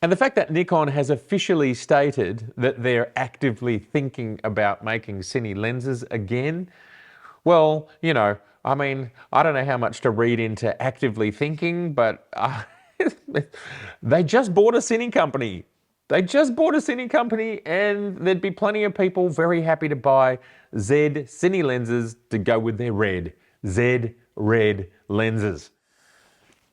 And the fact that Nikon has officially stated that they're actively thinking about making cine lenses again, well, you know, I mean, I don't know how much to read into actively thinking, but they just bought a cine company. They just bought a cine company, and there'd be plenty of people very happy to buy Zed cine lenses to go with their Zed red lenses.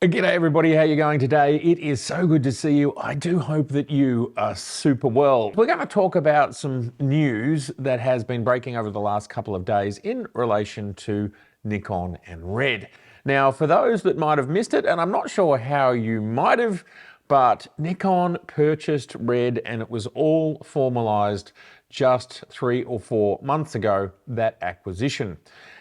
G'day everybody, how you going today? It is so good to see you. I do hope that you are super well. We're going to talk about some news that has been breaking over the last couple of days in relation to Nikon and Red. Now, for those that might have missed it, and I'm not sure how you might have, but Nikon purchased Red and it was all formalized just 3 or 4 months ago, that acquisition.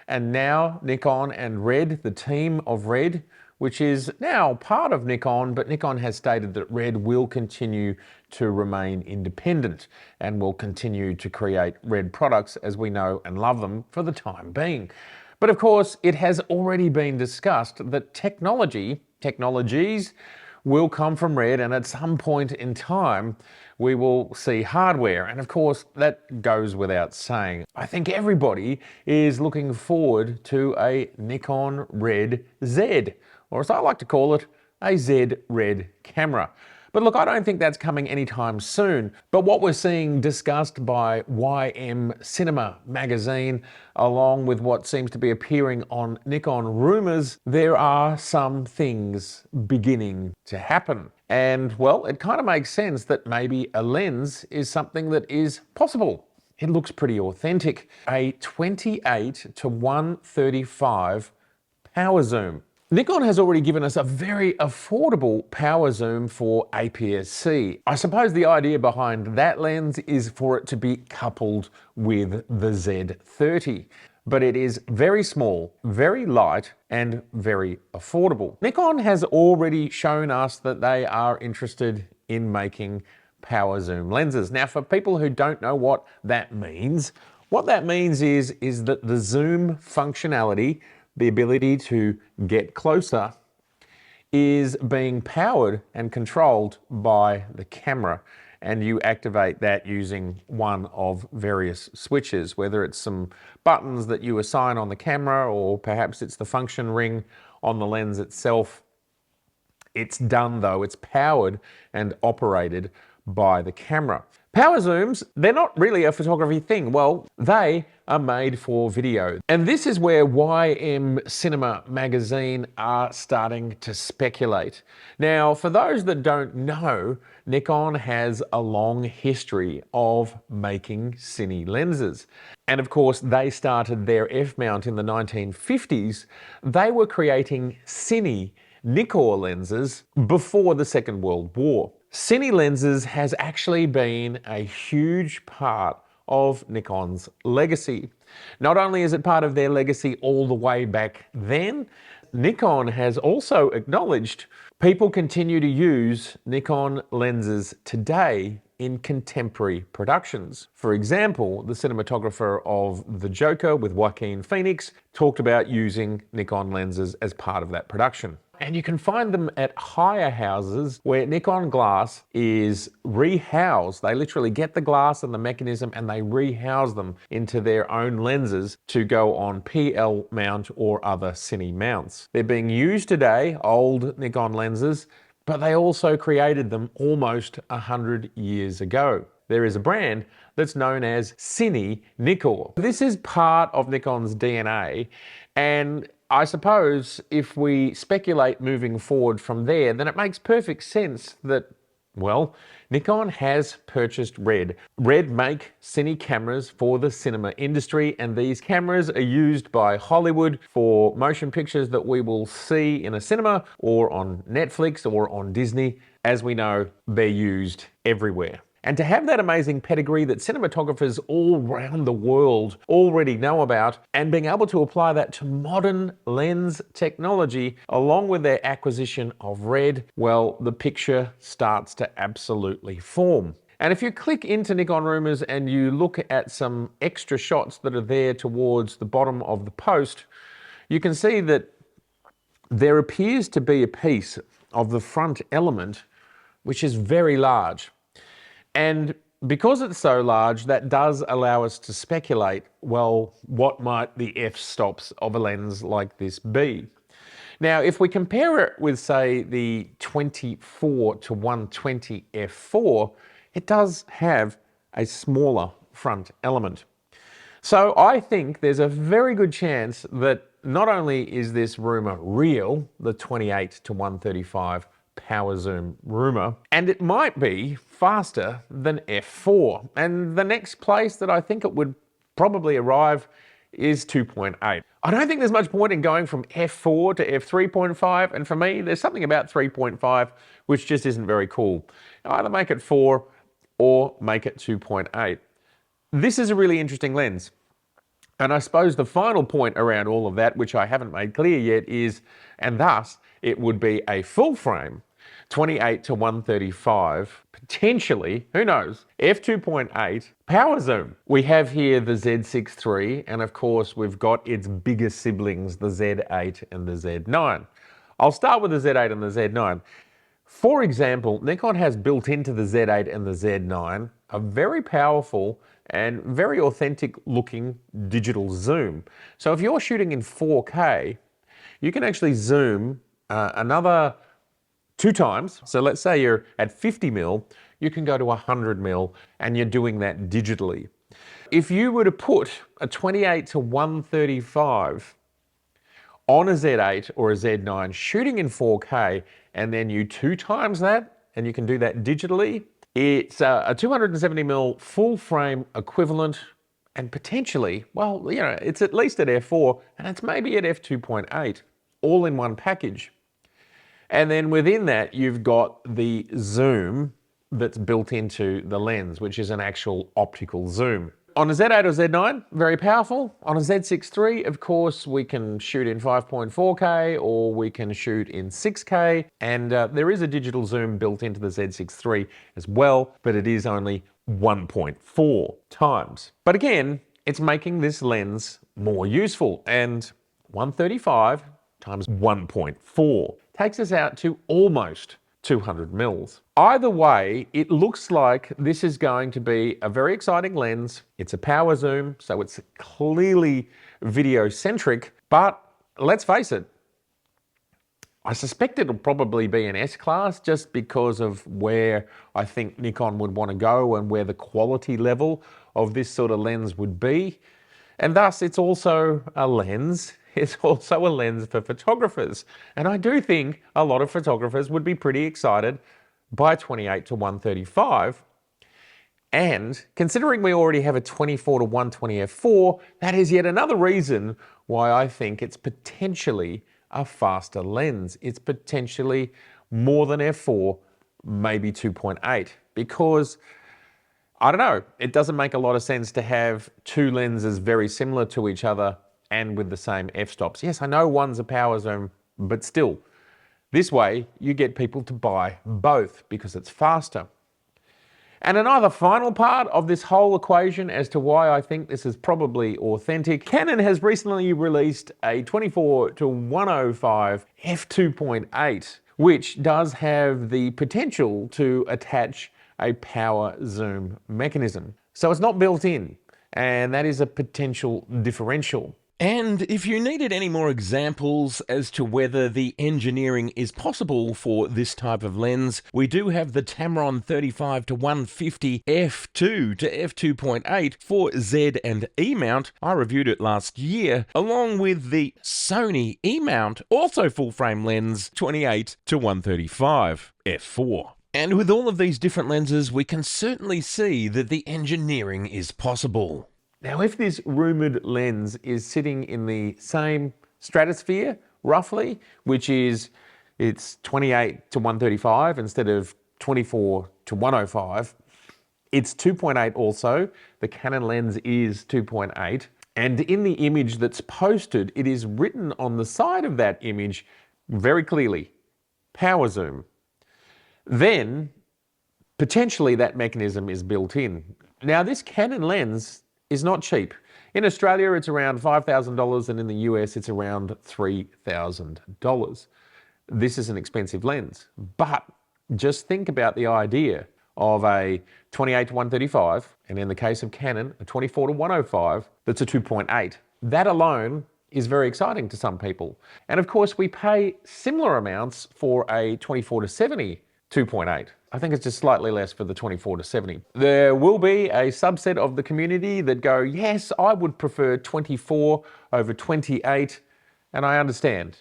And now Nikon and Red, the team of Red, which is now part of Nikon, but Nikon has stated that Red will continue to remain independent and will continue to create Red products as we know and love them for the time being. But of course, it has already been discussed that technologies will come from Red, and at some point in time, we will see hardware. And of course, that goes without saying. I think everybody is looking forward to a Nikon Red Zed, or as I like to call it, a Zed Red camera. But look, I don't think that's coming anytime soon. But what we're seeing discussed by YM Cinema magazine, along with what seems to be appearing on Nikon Rumors, there are some things beginning to happen. And well, it kind of makes sense that maybe a lens is something that is possible. It looks pretty authentic. A 28-135 power zoom. Nikon has already given us a very affordable power zoom for APS-C. I suppose the idea behind that lens is for it to be coupled with the Z30. But it is very small, very light, and very affordable. Nikon has already shown us that they are interested in making power zoom lenses. Now, for people who don't know what that means is that the zoom functionality, the ability to get closer, is being powered and controlled by the camera. And you activate that using one of various switches, whether it's some buttons that you assign on the camera, or perhaps it's the function ring on the lens itself. It's done though, it's powered and operated by the camera. Power zooms, they're not really a photography thing. Well, they are made for video. And this is where YM Cinema magazine are starting to speculate. Now, for those that don't know, Nikon has a long history of making cine lenses. And of course, they started their F-mount in the 1950s. They were creating Cine-NIKKOR lenses before the Second World War. Cine lenses has actually been a huge part of Nikon's legacy. Not only is it part of their legacy all the way back then, Nikon has also acknowledged people continue to use Nikon lenses today in contemporary productions. For example, the cinematographer of The Joker with Joaquin Phoenix talked about using Nikon lenses as part of that production. And you can find them at hire houses where Nikon glass is rehoused. They literally get the glass and the mechanism and they rehouse them into their own lenses to go on PL mount or other cine mounts. They're being used today, old Nikon lenses, but they also created them almost 100 years ago. There is a brand that's known as Cine-NIKKOR. This is part of Nikon's DNA, and I suppose if we speculate moving forward from there, then it makes perfect sense that, well, Nikon has purchased Red. Red make cine cameras for the cinema industry, and these cameras are used by Hollywood for motion pictures that we will see in a cinema or on Netflix or on Disney. As we know, they're used everywhere. And to have that amazing pedigree that cinematographers all around the world already know about, and being able to apply that to modern lens technology, along with their acquisition of Red, well, the picture starts to absolutely form. And if you click into Nikon Rumors and you look at some extra shots that are there towards the bottom of the post, you can see that there appears to be a piece of the front element which is very large. And because it's so large, that does allow us to speculate, well, what might the f-stops of a lens like this be? Now, if we compare it with, say, the 24 to 120 f4, it does have a smaller front element. So I think there's a very good chance that not only is this rumor real, the 28 to 135 power zoom rumor, and it might be faster than f4. And the next place that I think it would probably arrive is 2.8. I don't think there's much point in going from f4 to f3.5, and for me, there's something about 3.5 which just isn't very cool. Either make it 4 or make it 2.8. This is a really interesting lens. And I suppose the final point around all of that, which I haven't made clear yet, is, and thus it would be a full frame 28 to 135, potentially, who knows, f2.8 power zoom. We have here the Z6 III, and of course we've got its bigger siblings, the Z8 and the Z9. I'll start with the Z8 and the Z9. For example, Nikon has built into the Z8 and the Z9 a very powerful and very authentic looking digital zoom. So if you're shooting in 4K, you can actually zoom another 2 times. So let's say you're at 50 mil, you can go to 100 mil, and you're doing that digitally. If you were to put a 28 to 135 on a Z8 or a Z9 shooting in 4K, and then you 2 times that, and you can do that digitally, it's a 270 mil full frame equivalent, and potentially, well, you know, it's at least at f4, and it's maybe at f2.8, all in one package. And then within that, you've got the zoom that's built into the lens, which is an actual optical zoom. On a Z8 or Z9, very powerful. On a Z6 III, of course, we can shoot in 5.4K or we can shoot in 6K. And there is a digital zoom built into the Z6 III as well, but it is only 1.4 times. But again, it's making this lens more useful, and 135 times 1.4 takes us out to almost 200 mils. Either way, it looks like this is going to be a very exciting lens. It's a power zoom, so it's clearly video centric, but let's face it, I suspect it'll probably be an S-class just because of where I think Nikon would want to go and where the quality level of this sort of lens would be. And thus, it's also a lens. It's also a lens for photographers. And I do think a lot of photographers would be pretty excited by 28 to 135. And considering we already have a 24 to 120 f4, that is yet another reason why I think it's potentially a faster lens. It's potentially more than f4, maybe 2.8, because I don't know, it doesn't make a lot of sense to have 2 lenses very similar to each other and with the same f-stops. Yes, I know one's a power zoom, but still, this way you get people to buy both because it's faster. And another final part of this whole equation as to why I think this is probably authentic, Canon has recently released a 24 to 105 f2.8, which does have the potential to attach a power zoom mechanism. So it's not built in, and that is a potential differential. And if you needed any more examples as to whether the engineering is possible for this type of lens, we do have the Tamron 35 to 150 f2 to f2.8 for Z and E mount. I reviewed it last year, along with the Sony E mount, also full frame lens 28 to 135 f4. And with all of these different lenses, we can certainly see that the engineering is possible. Now, if this rumoured lens is sitting in the same stratosphere, roughly, which is it's 28 to 135 instead of 24 to 105, it's 2.8 also. The Canon lens is 2.8. And in the image that's posted, it is written on the side of that image very clearly, power zoom. Then, potentially that mechanism is built in. Now, this Canon lens is not cheap. In Australia, it's around $5,000, and in the US, it's around $3,000. This is an expensive lens, but Just think about the idea of a 28 to 135, and in the case of Canon, a 24 to 105, that's a 2.8. That alone is very exciting to some people. And of course, we pay similar amounts for a 24 to 70 2.8. I think it's just slightly less for the 24 to 70. There will be a subset of the community that go, yes, I would prefer 24 over 28, and I understand.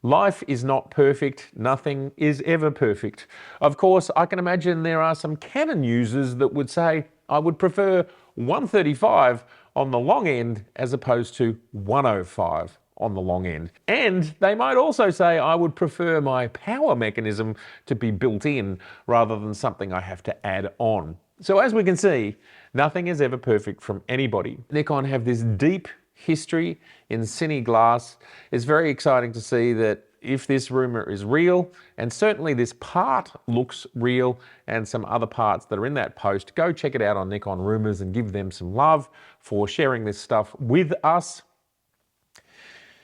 Life is not perfect. Nothing is ever perfect. Of course, I can imagine there are some Canon users that would say, I would prefer 135 on the long end as opposed to 105 on the long end. And they might also say, I would prefer my power mechanism to be built in rather than something I have to add on. So as we can see, nothing is ever perfect from anybody. Nikon have this deep history in cine glass. It's very exciting to see that if this rumor is real, and certainly this part looks real, and some other parts that are in that post, go check it out on Nikon Rumors and give them some love for sharing this stuff with us.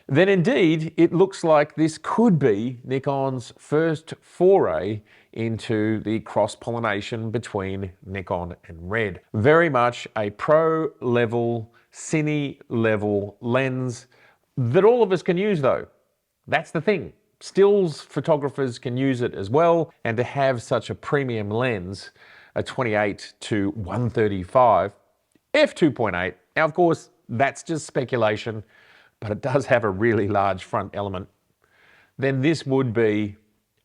Then indeed, it looks like this could be Nikon's first foray into the cross-pollination between Nikon and Red. Very much a pro-level, cine-level lens that all of us can use though. That's the thing. Stills photographers can use it as well, and to have such a premium lens, a 28 to 135 f2.8. Now of course, that's just speculation, but it does have a really large front element, then this would be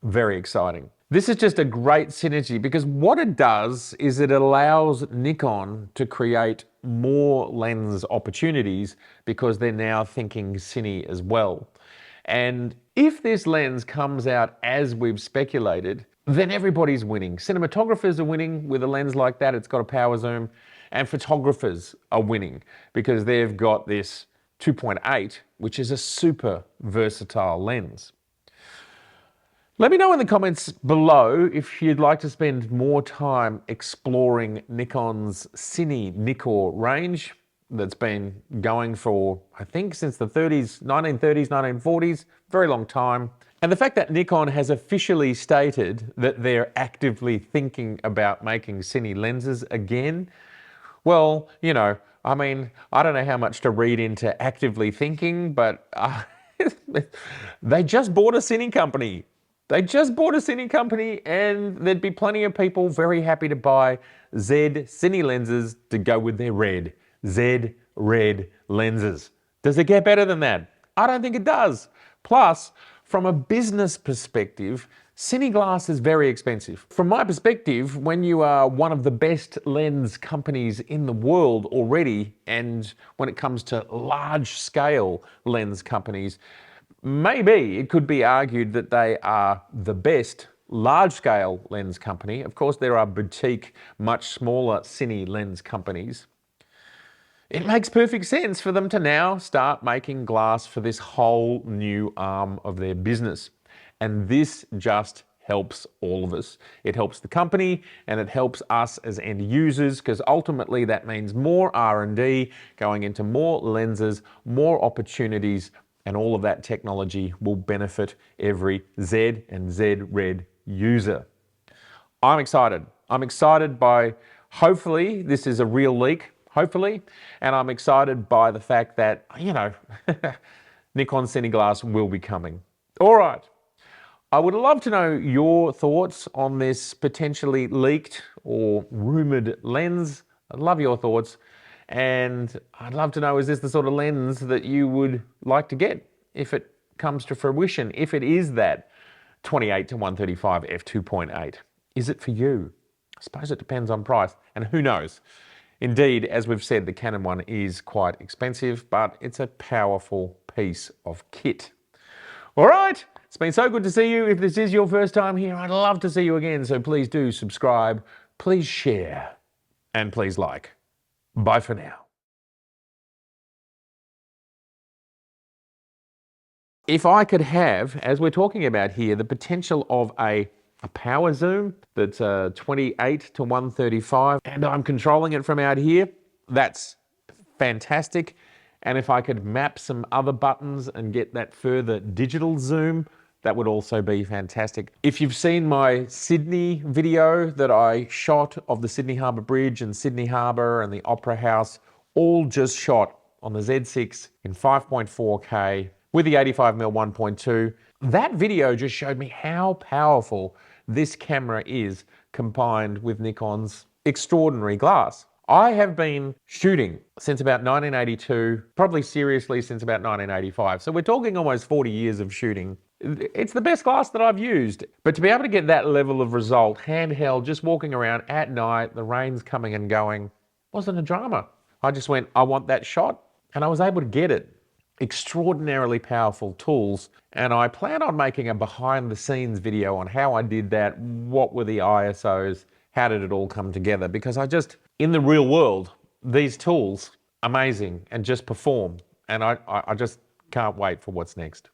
very exciting. This is just a great synergy because what it does is it allows Nikon to create more lens opportunities because they're now thinking cine as well. And if this lens comes out as we've speculated, then everybody's winning. Cinematographers are winning with a lens like that, it's got a power zoom, and photographers are winning because they've got this 2.8, which is a super versatile lens. Let me know in the comments below if you'd like to spend more time exploring Nikon's Cine-NIKKOR range that's been going for, I think, since the 1930s, 1940s, very long time. And the fact that Nikon has officially stated that they're actively thinking about making cine lenses again, well, you know, I mean, I don't know how much to read into actively thinking, but they just bought a cine company. They just bought a cine company, and there'd be plenty of people very happy to buy Zed cine lenses to go with their Red. Zed Red lenses. Does it get better than that? I don't think it does. Plus, from a business perspective, cine glass is very expensive. From my perspective, when you are one of the best lens companies in the world already, and when it comes to large scale lens companies, maybe it could be argued that they are the best large scale lens company. Of course, there are boutique, much smaller cine lens companies. It makes perfect sense for them to now start making glass for this whole new arm of their business. And this just helps all of us. It helps the company and it helps us as end users, because ultimately that means more R&D going into more lenses, more opportunities, and all of that technology will benefit every Zed and Zed Red user. I'm excited. I'm excited by, hopefully this is a real leak, hopefully, and I'm excited by the fact that, you know, Nikon Cine Glass will be coming. All right. I would love to know your thoughts on this potentially leaked or rumored lens. I'd love your thoughts. And I'd love to know, is this the sort of lens that you would like to get if it comes to fruition, if it is that 28 to 135 f2.8? Is it for you? I suppose it depends on price, and who knows? Indeed, as we've said, the Canon one is quite expensive, but it's a powerful piece of kit. All right, it's been so good to see you. If this is your first time here, I'd love to see you again, so please do subscribe, please share, and please like. Bye for now. If I could have, as we're talking about here, the potential of a power zoom that's 28 to 135, and I'm controlling it from out here, that's fantastic. And if I could map some other buttons and get that further digital zoom, that would also be fantastic. If you've seen my Sydney video that I shot of the Sydney Harbour Bridge and Sydney Harbour and the Opera House, all just shot on the Z6 in 5.4K with the 85mm 1.2. That video just showed me how powerful this camera is combined with Nikon's extraordinary glass. I have been shooting since about 1982, probably seriously since about 1985. So we're talking almost 40 years of shooting. It's the best glass that I've used. But to be able to get that level of result, handheld, just walking around at night, the rain's coming and going, wasn't a drama. I just went, I want that shot, and I was able to get it. Extraordinarily powerful tools, and I plan on making a behind the scenes video on how I did that, what were the ISOs, how did it all come together, because in the real world, these tools, amazing, and just perform, and I just can't wait for what's next.